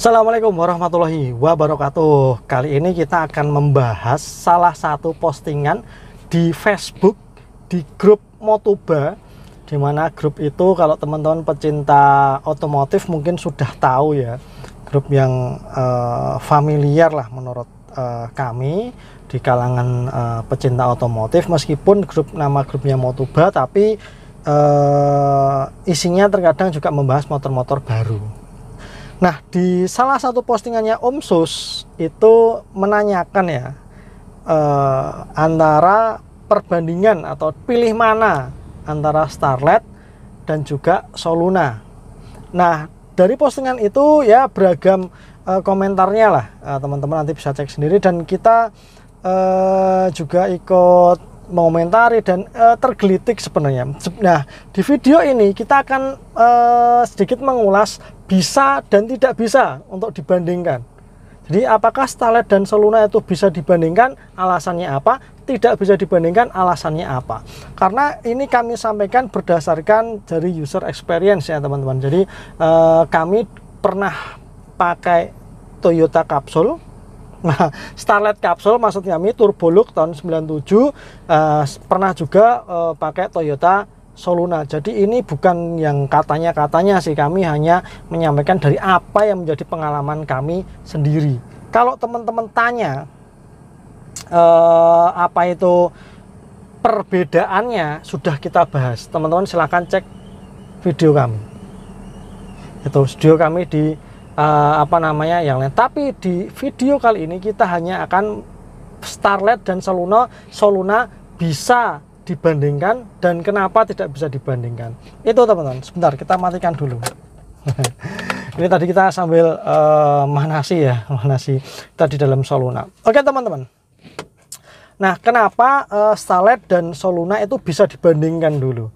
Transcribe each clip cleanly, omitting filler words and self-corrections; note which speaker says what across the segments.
Speaker 1: Assalamualaikum warahmatullahi wabarakatuh. Kali ini kita akan membahas salah satu postingan di Facebook di grup Motoba, di mana grup itu kalau teman-teman pecinta otomotif mungkin sudah tahu ya, grup yang familiar lah menurut kami di kalangan pecinta otomotif. Meskipun nama grupnya Motoba, tapi isinya terkadang juga membahas motor-motor baru. Nah, di salah satu postingannya Om Sus itu menanyakan ya, antara perbandingan atau pilih mana antara Starlet dan juga Soluna. Nah, dari postingan itu ya beragam komentarnya lah, teman-teman nanti bisa cek sendiri, dan kita juga ikut mengomentari dan tergelitik sebenarnya. Nah, di video ini kita akan sedikit mengulas bisa dan tidak bisa untuk dibandingkan. Jadi apakah Starlet dan Soluna itu bisa dibandingkan, alasannya apa, tidak bisa dibandingkan, alasannya apa. Karena ini kami sampaikan berdasarkan dari user experience ya teman-teman. Jadi kami pernah pakai Toyota Capsule. Nah, Starlet Capsule maksud kami Turbo Look tahun 97, pernah juga pakai Toyota Soluna. Jadi ini bukan yang katanya sih, kami hanya menyampaikan dari apa yang menjadi pengalaman kami sendiri. Kalau teman-teman tanya apa itu perbedaannya, sudah kita bahas. Teman-teman silahkan cek video kami. Itu video kami di yang lain. Tapi di video kali ini kita hanya akan Starlet dan Soluna bisa dibandingkan dan kenapa tidak bisa dibandingkan. Itu teman-teman. Sebentar, kita matikan dulu. Ini tadi kita sambil manasi kita di dalam Soluna. Oke teman-teman. Nah, kenapa Starlet dan Soluna itu bisa dibandingkan dulu?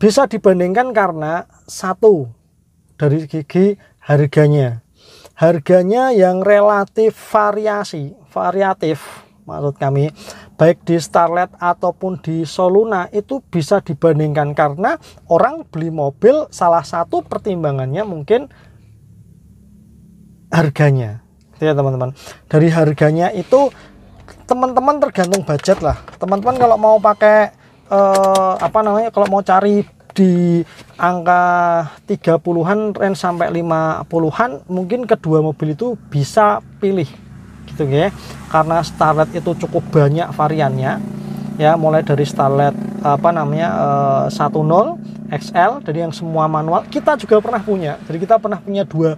Speaker 1: Bisa dibandingkan karena satu, dari segi harganya. Harganya yang relatif variatif maksud kami, baik di Starlet ataupun di Soluna itu bisa dibandingkan karena orang beli mobil salah satu pertimbangannya mungkin harganya. Ya teman-teman. Dari harganya itu teman-teman tergantung budget lah. Teman-teman kalau mau pakai kalau mau cari di angka 30-an range sampai 50-an, mungkin kedua mobil itu bisa pilih gitu ya. Karena Starlet itu cukup banyak variannya ya, mulai dari Starlet 10 XL, dari yang semua manual. Kita juga pernah punya. Jadi kita pernah punya dua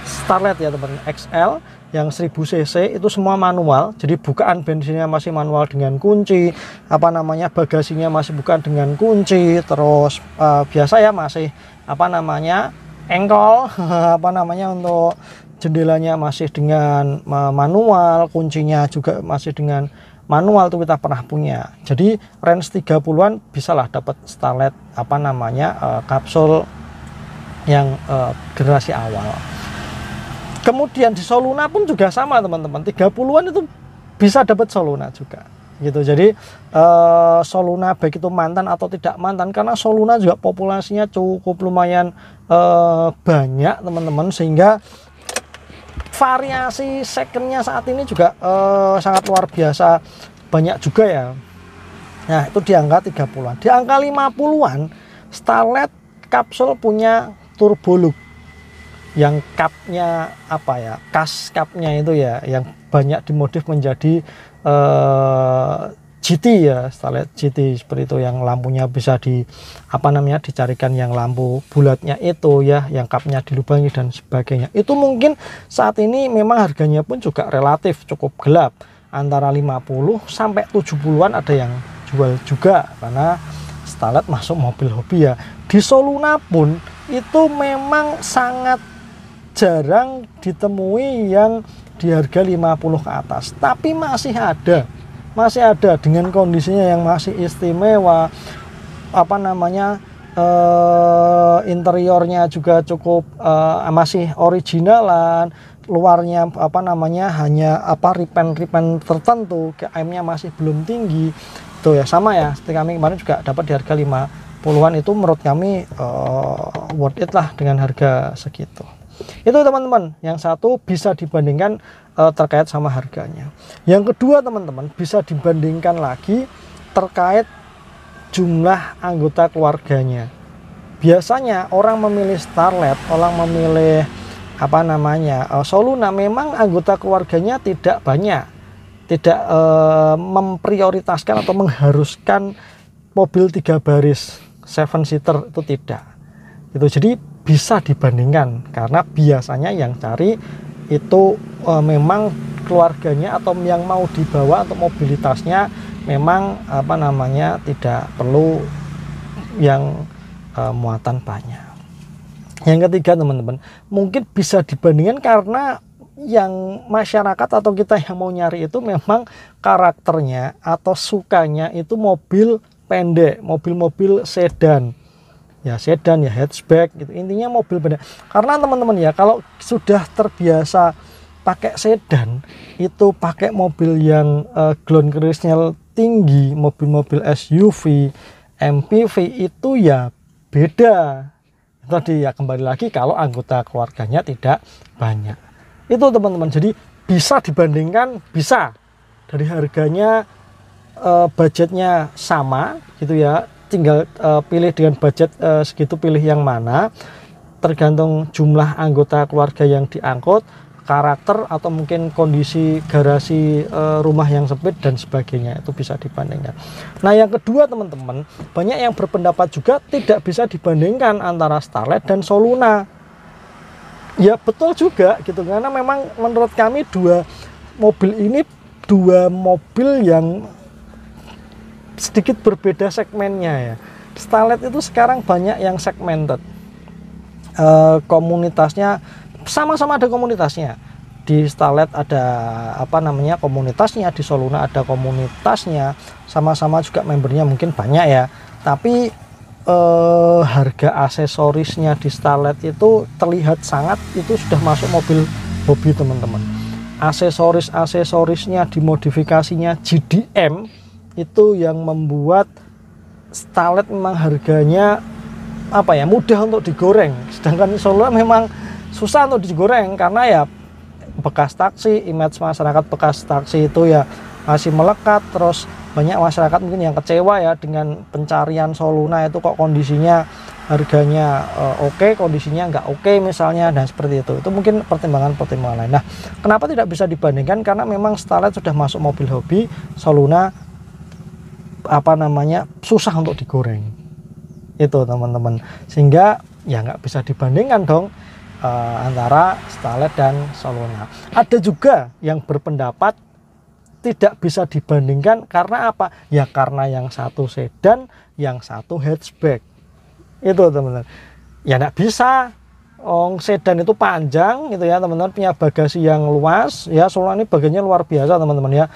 Speaker 1: Starlet ya teman, XL yang 1000 cc itu semua manual. Jadi bukaan bensinnya masih manual dengan kunci, bagasinya masih bukan dengan kunci, terus biasa ya masih engkol untuk jendelanya masih dengan manual, kuncinya juga masih dengan manual, tuh kita pernah punya. Jadi range 30-an bisalah dapat Starlet kapsul yang generasi awal. Kemudian di Soluna pun juga sama teman-teman, 30-an itu bisa dapat Soluna juga gitu. Jadi Soluna baik itu mantan atau tidak mantan, karena Soluna juga populasinya cukup lumayan banyak teman-teman, sehingga variasi secondnya saat ini juga sangat luar biasa banyak juga ya. Nah, itu di angka 30-an. Di angka 50-an Starlet Capsule punya Turbo Look yang kapnya kas kapnya itu ya, yang banyak dimodif menjadi GT ya, Starlet GT seperti itu, yang lampunya bisa dicarikan yang lampu bulatnya itu ya, yang kapnya dilubangi dan sebagainya. Itu mungkin saat ini memang harganya pun juga relatif cukup gelap, antara 50 sampai 70-an ada yang jual juga, karena Starlet masuk mobil hobi ya. Di Soluna pun itu memang sangat jarang ditemui yang di harga 50 ke atas, tapi masih ada dengan kondisinya yang masih istimewa, interiornya juga cukup masih originalan, luarnya hanya repaint tertentu, AM-nya masih belum tinggi tuh ya. Sama ya seperti kami kemarin juga dapat di harga 50-an, itu menurut kami worth it lah dengan harga segitu. Itu teman-teman, yang satu bisa dibandingkan terkait sama harganya. Yang kedua teman-teman, bisa dibandingkan lagi terkait jumlah anggota keluarganya. Biasanya orang memilih Starlet, orang memilih Soluna, memang anggota keluarganya tidak banyak, tidak memprioritaskan atau mengharuskan mobil 3 baris 7 seater, itu tidak. Itu jadi bisa dibandingkan karena biasanya yang cari itu memang keluarganya atau yang mau dibawa atau mobilitasnya memang tidak perlu yang muatan banyak. Yang ketiga teman-teman, mungkin bisa dibandingkan karena yang masyarakat atau kita yang mau nyari itu memang karakternya atau sukanya itu mobil pendek, mobil-mobil sedan. Ya sedan, ya hatchback gitu. Intinya mobil pendek. Karena teman-teman ya, kalau sudah terbiasa pakai sedan, itu pakai mobil yang ground clearance-nya tinggi, mobil-mobil SUV, MPV itu ya beda. Tadi ya kembali lagi kalau anggota keluarganya tidak banyak. Itu teman-teman. Jadi bisa dibandingkan, bisa. Dari harganya budgetnya sama gitu ya, tinggal pilih dengan budget segitu, pilih yang mana, tergantung jumlah anggota keluarga yang diangkut, karakter atau mungkin kondisi garasi rumah yang sempit dan sebagainya, itu bisa dibandingkan. Nah yang kedua teman-teman, banyak yang berpendapat juga tidak bisa dibandingkan antara Starlet dan Soluna. Ya betul juga gitu, karena memang menurut kami dua mobil yang sedikit berbeda segmennya ya. Starlet itu sekarang banyak yang segmented, komunitasnya sama-sama ada komunitasnya. Di Starlet ada komunitasnya, di Soluna ada komunitasnya, sama-sama juga membernya mungkin banyak ya. Tapi harga aksesorisnya di Starlet itu terlihat sangat, itu sudah masuk mobil hobi teman-teman. Aksesorisnya dimodifikasinya GDM, itu yang membuat Starlet memang harganya mudah untuk digoreng, sedangkan Soluna memang susah untuk digoreng karena ya bekas taksi, image masyarakat bekas taksi itu ya masih melekat. Terus banyak masyarakat mungkin yang kecewa ya dengan pencarian Soluna itu kok kondisinya harganya oke, kondisinya nggak oke misalnya, dan seperti itu mungkin pertimbangan lain. Nah kenapa tidak bisa dibandingkan, karena memang Starlet sudah masuk mobil hobi, Soluna susah untuk digoreng itu teman-teman, sehingga ya nggak bisa dibandingkan dong antara Starlet dan Soluna. Ada juga yang berpendapat tidak bisa dibandingkan karena apa? Ya karena yang satu sedan, yang satu hatchback. Itu teman-teman. Ya nggak bisa. Sedan itu panjang gitu ya teman-teman, punya bagasi yang luas ya. Soluna ini bagiannya luar biasa teman-teman ya.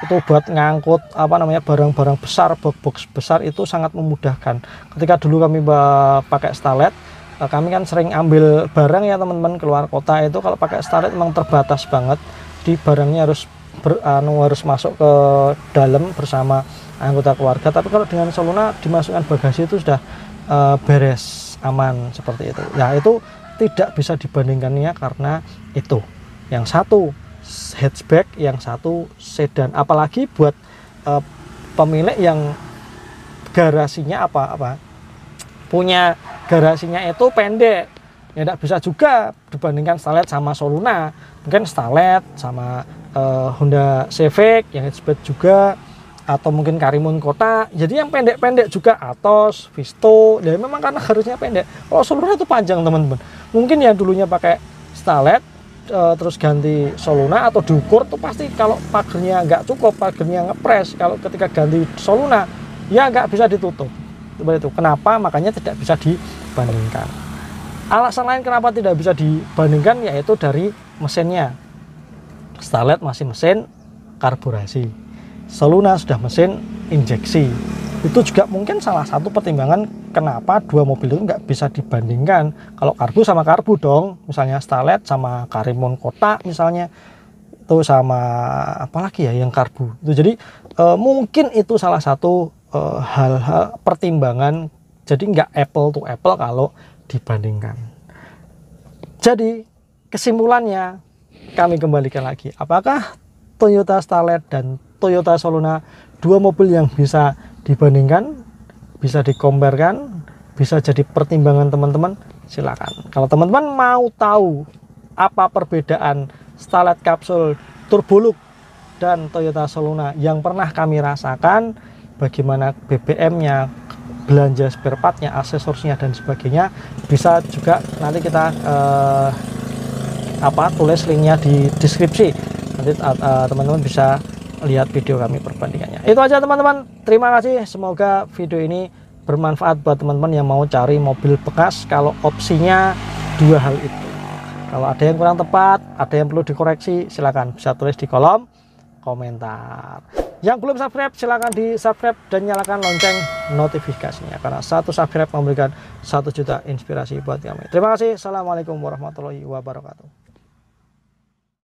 Speaker 1: Itu buat ngangkut barang-barang besar, box besar, itu sangat memudahkan. Ketika dulu kami pakai Starlet, kami kan sering ambil barang ya teman-teman keluar kota, itu kalau pakai Starlet memang terbatas banget, di barangnya harus masuk ke dalam bersama anggota keluarga. Tapi kalau dengan Soluna dimasukkan bagasi itu sudah beres, aman seperti itu ya. Itu tidak bisa dibandingkannya karena itu, yang satu hatchback, yang satu sedan. Apalagi buat pemilik yang garasinya punya garasinya itu pendek, ya tidak bisa juga dibandingkan Starlet sama Soluna. Mungkin Starlet sama Honda Civic yang hatchback juga, atau mungkin Karimun Kota, jadi yang pendek-pendek juga, Atos, Visto, ya memang karena harusnya pendek. Kalau Soluna itu panjang teman-teman. Mungkin yang dulunya pakai Starlet terus ganti Soluna atau diukur tuh pasti kalau pagernya nggak cukup, pagernya ngepres, kalau ketika ganti Soluna ya nggak bisa ditutup seperti itu. Kenapa? Makanya tidak bisa dibandingkan. Alasan lain kenapa tidak bisa dibandingkan yaitu dari mesinnya. Starlet masih mesin karburasi, Soluna sudah mesin injeksi. Itu juga mungkin salah satu pertimbangan kenapa dua mobil itu nggak bisa dibandingkan. Kalau karbu sama karbu dong, misalnya Starlet sama Karimun Kota misalnya, itu sama apalagi ya yang karbu itu. Jadi mungkin itu salah satu hal-hal pertimbangan, jadi nggak apple to apple kalau dibandingkan. Jadi kesimpulannya kami kembalikan lagi, apakah Toyota Starlet dan Toyota Soluna dua mobil yang bisa dibandingkan, bisa dikomparkan, bisa jadi pertimbangan teman-teman? Silakan. Kalau teman-teman mau tahu apa perbedaan Starlet Capsule Turbo Look dan Toyota Soluna yang pernah kami rasakan, bagaimana BBM-nya, belanja spare part-nya, aksesorisnya dan sebagainya, bisa juga nanti kita tulis linknya di deskripsi. Nanti teman-teman bisa lihat video kami perbandingannya. Itu aja teman-teman. Terima kasih. Semoga video ini bermanfaat buat teman-teman yang mau cari mobil bekas. Kalau opsinya dua hal itu, kalau ada yang kurang tepat, ada yang perlu dikoreksi, silakan bisa tulis di kolom komentar. Yang belum subscribe silakan di subscribe dan nyalakan lonceng notifikasinya, karena satu subscribe memberikan 1 juta inspirasi buat kami. Terima kasih. Assalamualaikum warahmatullahi wabarakatuh.